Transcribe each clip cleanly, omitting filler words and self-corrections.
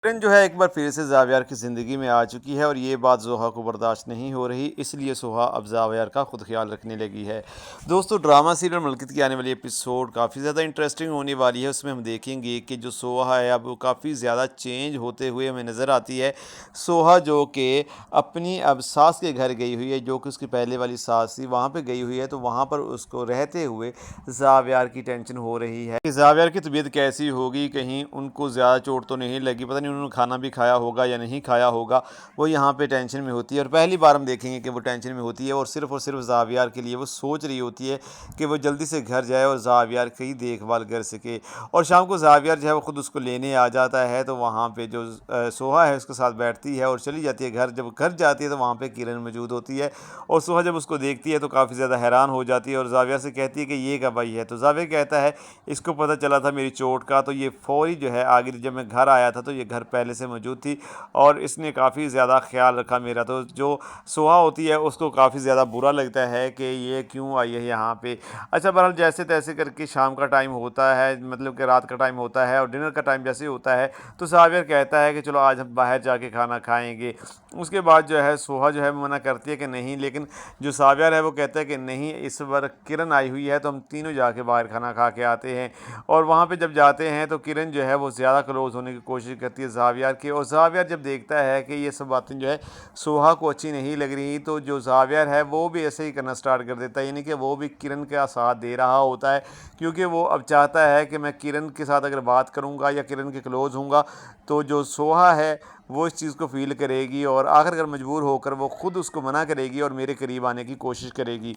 किरण जो है एक बार फिर से ज़ावियार की ज़िंदगी में आ चुकी है और ये बात ज़ोहा को बर्दाश्त नहीं हो रही, इसलिए सोहा अब ज़ावियार का खुद ख्याल रखने लगी है। दोस्तों, ड्रामा सीरियल मलकित की आने वाली एपिसोड काफ़ी ज़्यादा इंटरेस्टिंग होने वाली है। उसमें हम देखेंगे कि जो सोहा है अब वो काफ़ी ज़्यादा चेंज होते हुए हमें नज़र आती है। सोहा जो कि अपनी अब सास के घर गई हुई है, जो कि उसकी पहले वाली सास थी, वहाँ पे गई हुई है, तो वहाँ पर उसको रहते हुए ज़ावियार की टेंशन हो रही है कि ज़ावियार की तबीयत कैसी होगी, कहीं उनको ज़्यादा चोट तो नहीं लगी, पता नहीं उन्होंने खाना भी खाया होगा या नहीं खाया होगा। वो यहाँ पे टेंशन में होती है और पहली बार हम देखेंगे कि वो टेंशन में होती है और सिर्फ ज़ावियार के लिए वो सोच रही होती है कि वो जल्दी से घर जाए और ज़ावियार की देखभाल कर सके। और शाम को ज़ावियार जो है वो खुद उसको लेने आ जाता है, तो वहाँ पे जो सोहा है उसके साथ बैठती है और चली जाती है घर। जब घर जाती है तो वहाँ पे किरण मौजूद होती है और सोहा जब उसको देखती है तो काफ़ी ज़्यादा हैरान हो जाती है और ज़ावियार से कहती है कि ये कब आई है। तो ज़ावियार कहता है इसको पता चला था मेरी चोट का, तो ये फ़ौरी जो है आगे जब मैं घर आया था तो ये घर पहले से मौजूद थी और इसने काफ़ी ज़्यादा ख्याल रखा मेरा। तो जो सोहा होती है उसको काफ़ी ज़्यादा बुरा लगता है कि ये क्यों आई है यहाँ पे। अच्छा, बहरहाल जैसे तैसे करके शाम का टाइम होता है, मतलब कि रात का टाइम होता है और डिनर का टाइम जैसे होता है, तो ज़ावियार कहता है कि चलो आज हम बाहर जाके खाना खाएंगे। उसके बाद जो है सोहा जो है मना करती है कि नहीं, लेकिन जो ज़ावियार है वो कहता है कि नहीं, इस बार किरण आई हुई है तो हम तीनों जाके बाहर खाना खा के आते हैं। और वहाँ पे जब जाते हैं तो किरण जो है वो ज़्यादा क्लोज़ होने की कोशिश करती है ज़ावियार की, और ज़ावियार जब देखता है कि ये सब बातें जो है सोहा को अच्छी नहीं लग रही, तो जो ज़ावियार है वो भी ऐसे ही करना स्टार्ट कर देता है, यानी कि वो भी किरण का साथ दे रहा होता है, क्योंकि वो अब चाहता है कि मैं किरण के साथ अगर बात करूँगा या किरण के क्लोज़ होऊंगा तो जो सोहा है वो इस चीज़ को फ़ील करेगी और आखिरकार मजबूर होकर वो खुद उसको मना करेगी और मेरे करीब आने की कोशिश करेगी।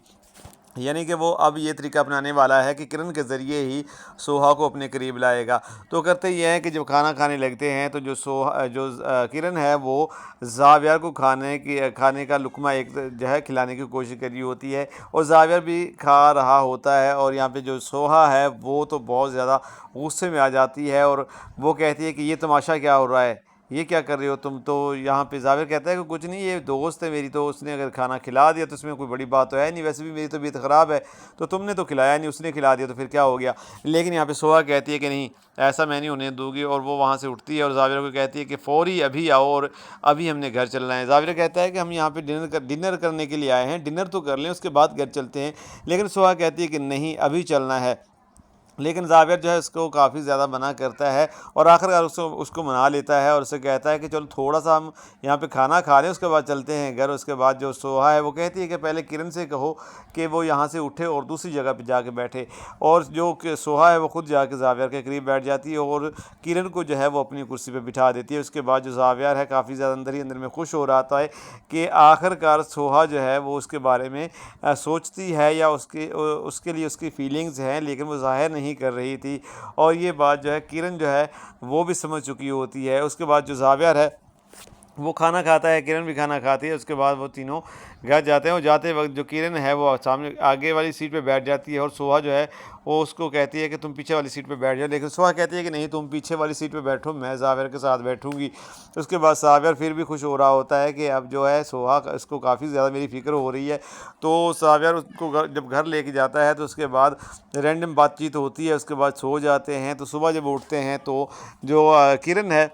यानी कि वो अब ये तरीका अपनाने वाला है कि किरण के ज़रिए ही सोहा को अपने करीब लाएगा। तो करते ये हैं कि जब खाना खाने लगते हैं तो किरण है वो ज़ावियार को खाने का लुक़मा एक जो है खिलाने की कोशिश कर रही होती है और ज़ावियार भी खा रहा होता है, और यहाँ पे जो सोहा है वो तो बहुत ज़्यादा गुस्से में आ जाती है और वो कहती है कि ये तमाशा क्या हो रहा है, ये क्या कर रहे हो तुम। तो यहाँ पे ज़ाविर कहता है कि कुछ नहीं, ये दोस्त है मेरी, तो उसने अगर खाना खिला दिया तो इसमें कोई बड़ी बात तो है नहीं, वैसे भी मेरी तबीयत ख़राब है तो तुमने तो खिलाया नहीं, उसने खिला दिया तो फिर क्या हो गया। लेकिन यहाँ पे सोहा कहती है कि नहीं, ऐसा मैं नहीं होने दूंगी, और वो वहाँ से उठती है और ज़ाविर को कहती है कि फ़ौरी अभी आओ और अभी हमने घर चलना है। ज़ाविर कहता है कि हम यहाँ पे डिनर करने के लिए आए हैं, डिनर तो कर लें उसके बाद घर चलते हैं। लेकिन सोहा कहती है कि नहीं, अभी चलना है। लेकिन ज़ाविर जो है उसको काफ़ी ज़्यादा मना करता है और आखिरकार उसको उसको मना लेता है और उससे कहता है कि चलो थोड़ा सा हम यहाँ पे खाना खा लें, उसके बाद चलते हैं घर। उसके बाद जो सोहा है वो कहती है कि पहले किरण से कहो कि वो यहाँ से उठे और दूसरी जगह पे जाके बैठे, और जो कि सोहा है वो खुद जाके ज़ाविर के करीब बैठ जाती है और किरण को जो है वो अपनी कुर्सी पे बिठा देती है। उसके बाद जो ज़ाविर है काफ़ी ज़्यादा अंदर ही अंदर में खुश हो रहा है कि आखिरकार सोहा जो है वो उसके बारे में सोचती है या उसके लिए उसकी फीलिंग्स हैं, लेकिन वो ज़ाहिर नहीं कर रही थी। और ये बात जो है किरण जो है वो भी समझ चुकी होती है। उसके बाद जो ज़ाविर है वो खाना खाता है, किरण भी खाना खाती है। उसके बाद वो तीनों घर जाते हैं और जाते वक्त जो किरण है वो सामने आगे वाली सीट पे बैठ जाती है और सोहा जो है वो उसको कहती है कि तुम पीछे वाली सीट पे बैठ जाओ, लेकिन सोहा कहती है कि नहीं, तुम पीछे वाली सीट पे बैठो, मैं ज़ाविर के साथ बैठूंगी। उसके बाद ज़ाविर फिर भी खुश हो रहा होता है कि अब जो है सोहा इसको काफ़ी ज़्यादा मेरी फ़िक्र हो रही है। तो ज़ाविर उसको जब घर लेके जाता है तो उसके बाद रैंडम बातचीत होती है। उसके बाद सो जाते हैं। तो सुबह जब उठते हैं तो जो किरण है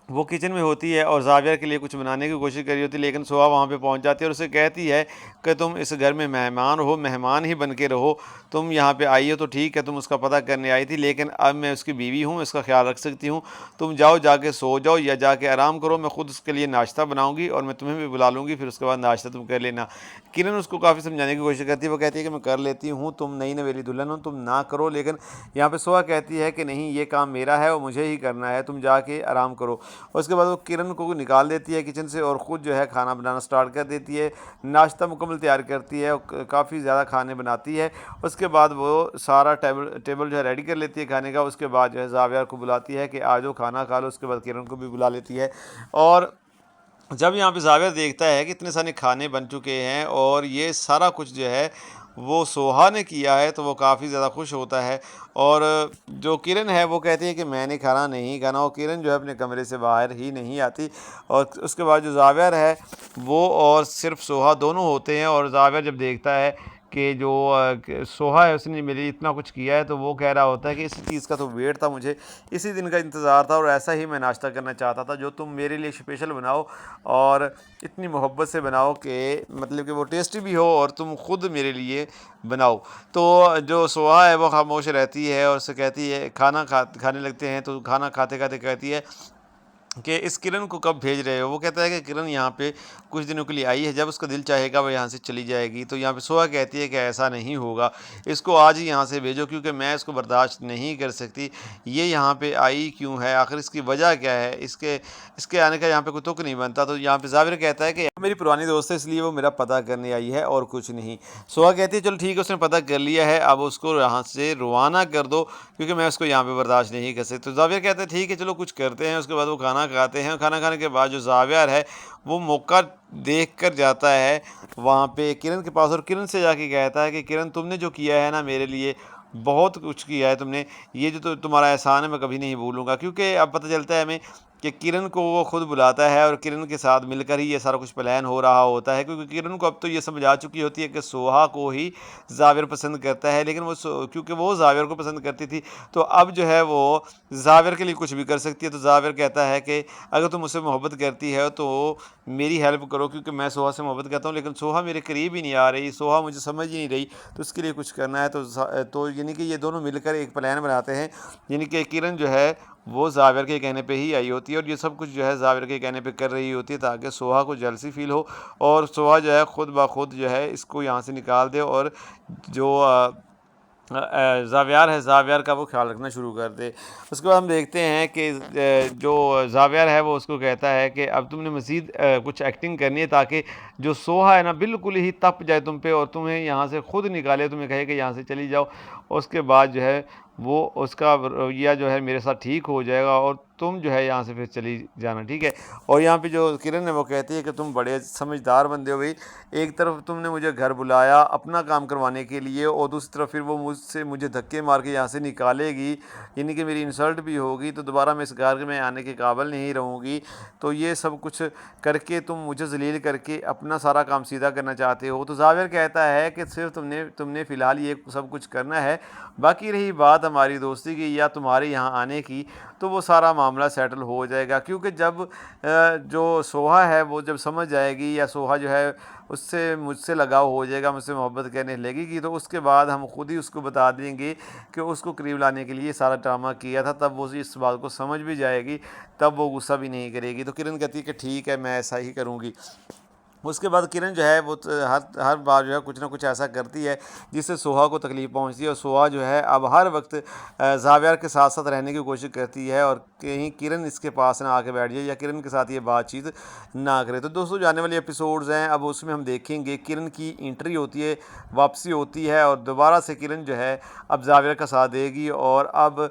वो किचन में होती है और ज़ावियर के लिए कुछ बनाने की कोशिश कर रही होती है, लेकिन सोहा वहाँ पे पहुँच जाती है और उसे कहती है कि तुम इस घर में मेहमान हो, मेहमान ही बन के रहो। तुम यहाँ पे आई हो तो ठीक है, तुम उसका पता करने आई थी, लेकिन अब मैं उसकी बीवी हूँ, इसका ख्याल रख सकती हूँ। तुम जाओ, जाके सो जाओ या जाके आराम करो, मैं खुद उसके लिए नाश्ता बनाऊँगी और मैं तुम्हें भी बुला लूँगी, फिर उसके बाद नाश्ता तुम कर लेना। किरण उसको काफ़ी समझाने की कोशिश करती है। वो कहती है कि मैं कर लेती हूँ, तुम नई नवेली दुल्हन हो, तुम ना करो। लेकिन यहाँ पे सोहा कहती है कि नहीं, ये काम मेरा है और मुझे ही करना है, तुम जाके आराम करो। उसके बाद वो किरण को निकाल देती है किचन से और ख़ुद जो है खाना बनाना स्टार्ट कर देती है। नाश्ता मुकम्मल तैयार करती है और काफ़ी ज़्यादा खाने बनाती है। उसके बाद वो सारा टेबल टेबल जो है रेडी कर लेती है खाने का। उसके बाद जो है ज़ावियर को बुलाती है कि आ जाओ खाना खा लो। उसके बाद किरण को भी बुला लेती है। और जब यहाँ पे ज़ाविर देखता है कि इतने सारे खाने बन चुके हैं और ये सारा कुछ जो है वो सोहा ने किया है, तो वो काफ़ी ज़्यादा खुश होता है। और जो किरण है वो कहती है कि मैंने खाना नहीं खाना, और किरण जो है अपने कमरे से बाहर ही नहीं आती। और उसके बाद जो ज़ाविर है वो और सिर्फ सोहा दोनों होते हैं, और ज़ाविर जब देखता है कि जो सोहा है उसने मेरे लिए इतना कुछ किया है, तो वो कह रहा होता है कि इसी चीज़ का तो वेट था मुझे, इसी दिन का इंतज़ार था और ऐसा ही मैं नाश्ता करना चाहता था जो तुम मेरे लिए स्पेशल बनाओ और इतनी मोहब्बत से बनाओ कि मतलब कि वो टेस्टी भी हो और तुम खुद मेरे लिए बनाओ। तो जो सोहा है वो खामोश रहती है और उससे कहती है, खाने लगते हैं तो खाना खाते खाते कहती है कि इस किरण को कब भेज रहे हो। वो कहता है कि किरण यहाँ पे कुछ दिनों के लिए आई है, जब उसका दिल चाहेगा वो यहाँ से चली जाएगी। तो यहाँ पे सोहा कहती है कि ऐसा नहीं होगा, इसको आज ही यहाँ से भेजो क्योंकि मैं इसको बर्दाश्त नहीं कर सकती। ये यहाँ पे आई क्यों है, आखिर इसकी वजह क्या है, इसके इसके आने का यहाँ पे कोई तुक नहीं बनता। तो यहाँ पे जाविर कहता है कि मेरी पुरानी दोस्त है इसलिए वो मेरा पता करने आई है और कुछ नहीं। सोहा कहती है चलो ठीक है, उसने पता कर लिया है, अब उसको यहाँ से रवाना कर दो क्योंकि मैं उसको यहाँ पे बर्दाश्त नहीं कर सकती। तो जाविर कहते हैं ठीक है चलो कुछ करते हैं। उसके बाद वो खाना खाते हैं। खाना खाने के बाद जो जाविर है वो मौका देख कर जाता है वहाँ पे किरण के पास और किरण से जाके कहता है कि किरण तुमने जो किया है ना मेरे लिए, बहुत कुछ किया है तुमने, ये जो तुम्हारा एहसान है मैं कभी नहीं भूलूंगा। क्योंकि अब पता चलता है हमें कि किरण को वो खुद बुलाता है और किरण के साथ मिलकर ही ये सारा कुछ प्लान हो रहा होता है, क्योंकि किरण को अब तो ये समझ आ चुकी होती है कि सोहा को ही जाविर पसंद करता है। लेकिन क्योंकि वो जाविर को पसंद करती थी तो अब जो है वो जाविर के लिए कुछ भी कर सकती है। तो जाविर कहता है कि अगर तुम मुझसे मोहब्बत करती है तो मेरी हेल्प करो क्योंकि मैं सोहा से मोहब्बत करता हूँ, लेकिन सोहा मेरे करीब ही नहीं आ रही, सोहा मुझे समझ ही नहीं रही, तो उसके लिए कुछ करना है। तो यानी कि ये दोनों मिलकर एक प्लान बनाते हैं। यानी कि किरण जो है वो जाविर के कहने पे ही आई होती है और ये सब कुछ जो है जाविर के कहने पे कर रही होती है ताकि सोहा को जेलसी फील हो और सोहा जो है खुद ब खुद जो है इसको यहाँ से निकाल दे और जो ज़ावियार है ज़ावियार का वो ख्याल रखना शुरू कर दे। उसके बाद हम देखते हैं कि जो ज़ावियार है वो उसको कहता है कि अब तुमने मज़ीद कुछ एक्टिंग करनी है ताकि जो सोहा है ना बिल्कुल ही तप जाए तुम पे और तुम्हें यहाँ से खुद निकाले, तुम्हें कहे कि यहाँ से चली जाओ। उसके बाद जो है वो उसका रवैया जो है मेरे साथ ठीक हो जाएगा और तुम जो है यहाँ से फिर चली जाना, ठीक है। और यहाँ पे जो किरण है वो कहती है कि तुम बड़े समझदार बंदे हो भाई, एक तरफ तुमने मुझे घर बुलाया अपना काम करवाने के लिए और दूसरी तरफ फिर वो मुझे धक्के मार के यहाँ से निकालेगी, यानी कि मेरी इंसल्ट भी होगी, तो दोबारा मैं इस घर में आने के काबिल नहीं रहूँगी। तो ये सब कुछ करके तुम मुझे जलील करके अपना सारा काम सीधा करना चाहते हो। तो जाविर कहता है कि सिर्फ तुमने तुमने फ़िलहाल ये सब कुछ करना है, बाकी रही बात हमारी दोस्ती की या तुम्हारे यहाँ आने की तो वो सारा मामला सेटल हो जाएगा। क्योंकि जब जो सोहा है वो जब समझ जाएगी या सोहा जो है उससे मुझसे लगाव हो जाएगा, मुझसे मोहब्बत करने लगेगी, तो उसके बाद हम खुद ही उसको बता देंगे कि उसको करीब लाने के लिए सारा ड्रामा किया था। तब वो इस बात को समझ भी जाएगी, तब वो गुस्सा भी नहीं करेगी। तो किरण कहती है कि ठीक है मैं ऐसा ही करूँगी। उसके बाद किरण जो है वो हर हर बार जो है कुछ ना कुछ ऐसा करती है जिससे सोहा को तकलीफ़ पहुंचती है और सोहा जो है अब हर वक्त जावियर के साथ साथ रहने की कोशिश करती है और कहीं किरण इसके पास ना आके बैठ जाए या किरण के साथ ये बातचीत ना करे। तो दोस्तों जाने वाले एपिसोड्स हैं, अब उसमें हम देखेंगे किरण की एंट्री होती है, वापसी होती है और दोबारा से किरण जो है अब जावियर का साथ देगी और अब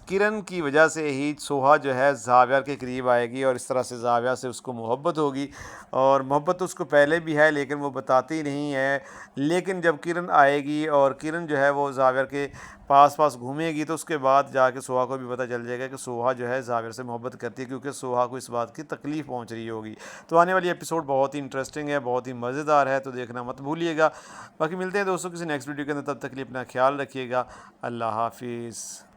किरण की वजह से ही सोहा जो है जावियर के करीब आएगी और इस तरह से जावियर से उसको मोहब्बत होगी। और मोहब्बत तो उसको पहले भी है लेकिन वो बताती नहीं है। लेकिन जब किरण आएगी और किरण जो है वो जाविर के पास पास घूमेगी तो उसके बाद जाके सोहा को भी पता चल जाएगा कि सोहा जो है जाविर से मोहब्बत करती है, क्योंकि सोहा को इस बात की तकलीफ़ पहुंच रही होगी। तो आने वाली एपिसोड बहुत ही इंटरेस्टिंग है, बहुत ही मज़ेदार है, तो देखना मत भूलिएगा। बाकी मिलते हैं दोस्तों किसी नेक्स्ट वीडियो के अंदर, तब तक के लिए अपना ख्याल रखिएगा। अल्लाह हाफिज़।